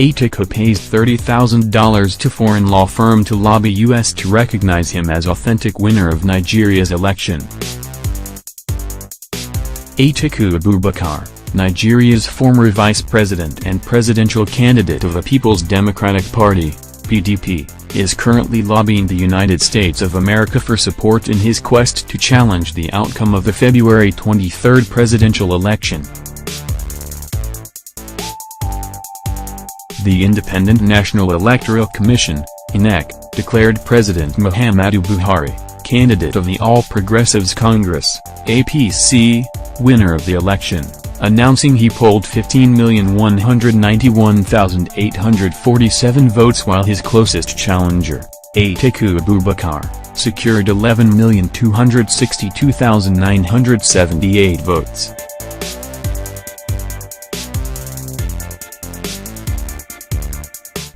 Atiku pays $30,000 to foreign law firm to lobby U.S. to recognize him as authentic winner of Nigeria's election. Atiku Abubakar, Nigeria's former vice president and presidential candidate of the People's Democratic Party, PDP, is currently lobbying the United States of America for support in his quest to challenge the outcome of the February 23 presidential election. The Independent National Electoral Commission, INEC, declared President Muhammadu Buhari, candidate of the All Progressives Congress, APC, winner of the election, announcing he polled 15,191,847 votes while his closest challenger, Atiku Abubakar, secured 11,262,978 votes.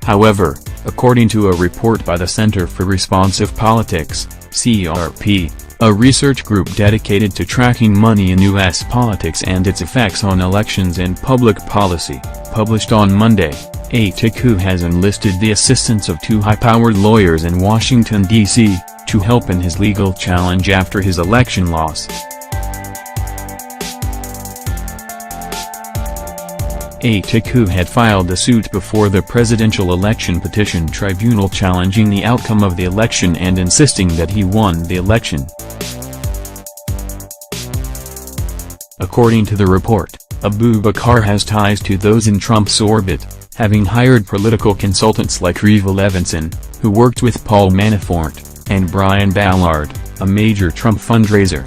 However, according to a report by the Center for Responsive Politics, CRP, a research group dedicated to tracking money in U.S. politics and its effects on elections and public policy, published on Monday, Atiku has enlisted the assistance of two high-powered lawyers in Washington, D.C., to help in his legal challenge after his election loss. Atiku had filed a suit before the Presidential Election Petition Tribunal challenging the outcome of the election and insisting that he won the election. According to the report, Abubakar has ties to those in Trump's orbit, having hired political consultants like Reeve Levinson, who worked with Paul Manafort, and Brian Ballard, a major Trump fundraiser.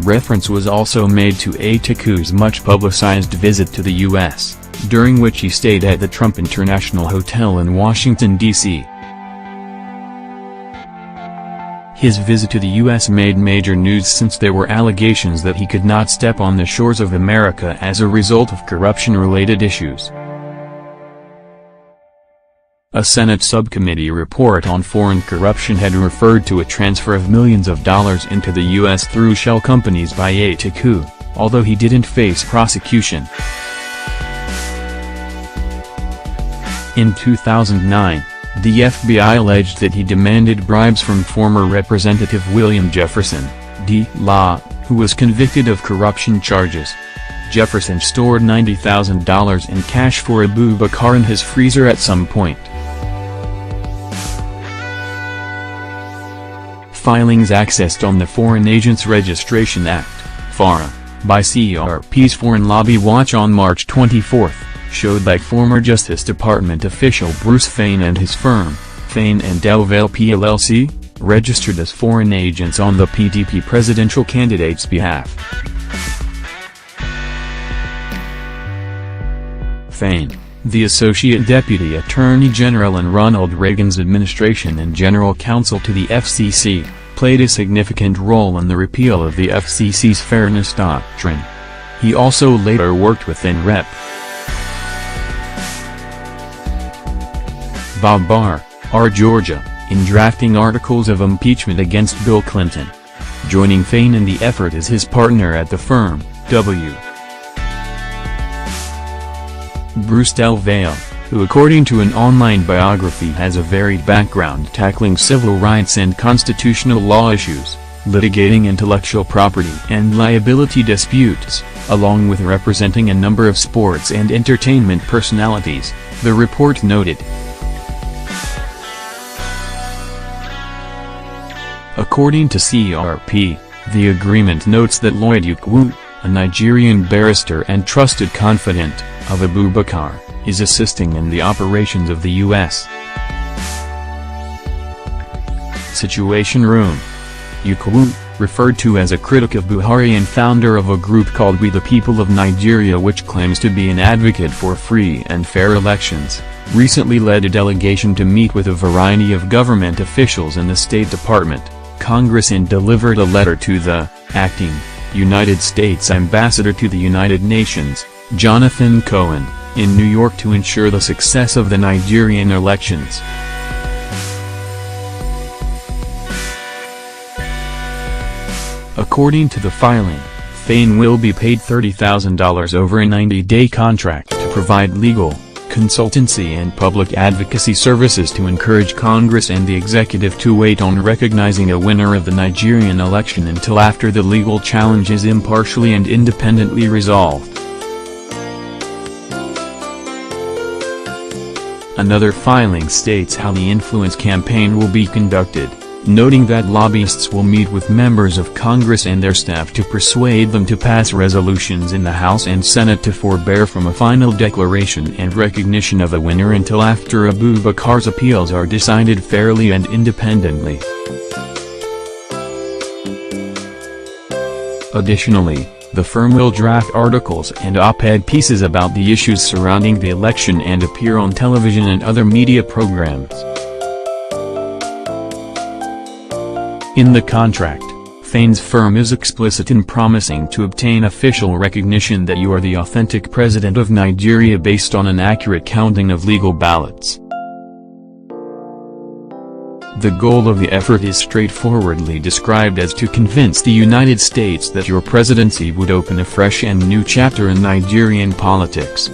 Reference was also made to Atiku's much-publicized visit to the U.S., during which he stayed at the Trump International Hotel in Washington, D.C. His visit to the U.S. made major news since there were allegations that he could not step on the shores of America as a result of corruption-related issues. A Senate subcommittee report on foreign corruption had referred to a transfer of millions of dollars into the U.S. through shell companies by Atiku, although he didn't face prosecution. In 2009, the FBI alleged that he demanded bribes from former Representative William Jefferson, D.Law, who was convicted of corruption charges. Jefferson stored $90,000 in cash for Abubakar in his freezer at some point. Filings accessed on the Foreign Agents Registration Act, FARA, by CRP's Foreign Lobby Watch on March 24, showed that former Justice Department official Bruce Fein and his firm, Fein and Delvale PLLC, registered as foreign agents on the PDP presidential candidate's behalf. Fein, the Associate Deputy Attorney General in Ronald Reagan's administration and General Counsel to the FCC, played a significant role in the repeal of the FCC's Fairness Doctrine. He also later worked within Rep. Bob Barr, R. Georgia, in drafting articles of impeachment against Bill Clinton. Joining Fein in the effort is his partner at the firm, W. Bruce Delvale, who according to an online biography has a varied background tackling civil rights and constitutional law issues, litigating intellectual property and liability disputes, along with representing a number of sports and entertainment personalities, the report noted. According to CRP, the agreement notes that Lloyd Ukwu, a Nigerian barrister and trusted confidant of Abubakar, is assisting in the operations of the U.S. Situation Room. Ukwu, referred to as a critic of Buhari and founder of a group called We the People of Nigeria which claims to be an advocate for free and fair elections, recently led a delegation to meet with a variety of government officials in the State Department, Congress and delivered a letter to the acting United States Ambassador to the United Nations, Jonathan Cohen, in New York to ensure the success of the Nigerian elections. According to the filing, Fein will be paid $30,000 over a 90-day contract to provide legal, consultancy and public advocacy services to encourage Congress and the executive to wait on recognizing a winner of the Nigerian election until after the legal challenge is impartially and independently resolved. Another filing states how the influence campaign will be conducted, noting that lobbyists will meet with members of Congress and their staff to persuade them to pass resolutions in the House and Senate to forbear from a final declaration and recognition of a winner until after Abubakar's appeals are decided fairly and independently. Additionally, the firm will draft articles and op-ed pieces about the issues surrounding the election and appear on television and other media programs. In the contract, Fein's firm is explicit in promising to obtain official recognition that you are the authentic president of Nigeria based on an accurate counting of legal ballots. The goal of the effort is straightforwardly described as to convince the United States that your presidency would open a fresh and new chapter in Nigerian politics.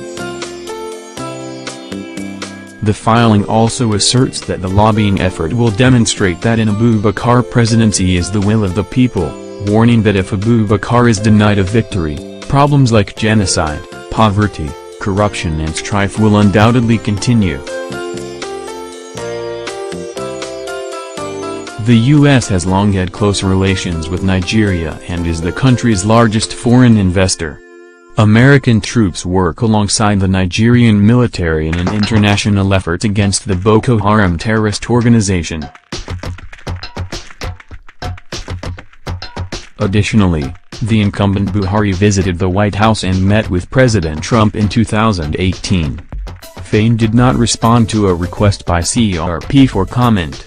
The filing also asserts that the lobbying effort will demonstrate that an Abubakar presidency is the will of the people, warning that if Abubakar is denied a victory, problems like genocide, poverty, corruption and strife will undoubtedly continue. The U.S. has long had close relations with Nigeria and is the country's largest foreign investor. American troops work alongside the Nigerian military in an international effort against the Boko Haram terrorist organization. Additionally, the incumbent Buhari visited the White House and met with President Trump in 2018. Fein did not respond to a request by CRP for comment.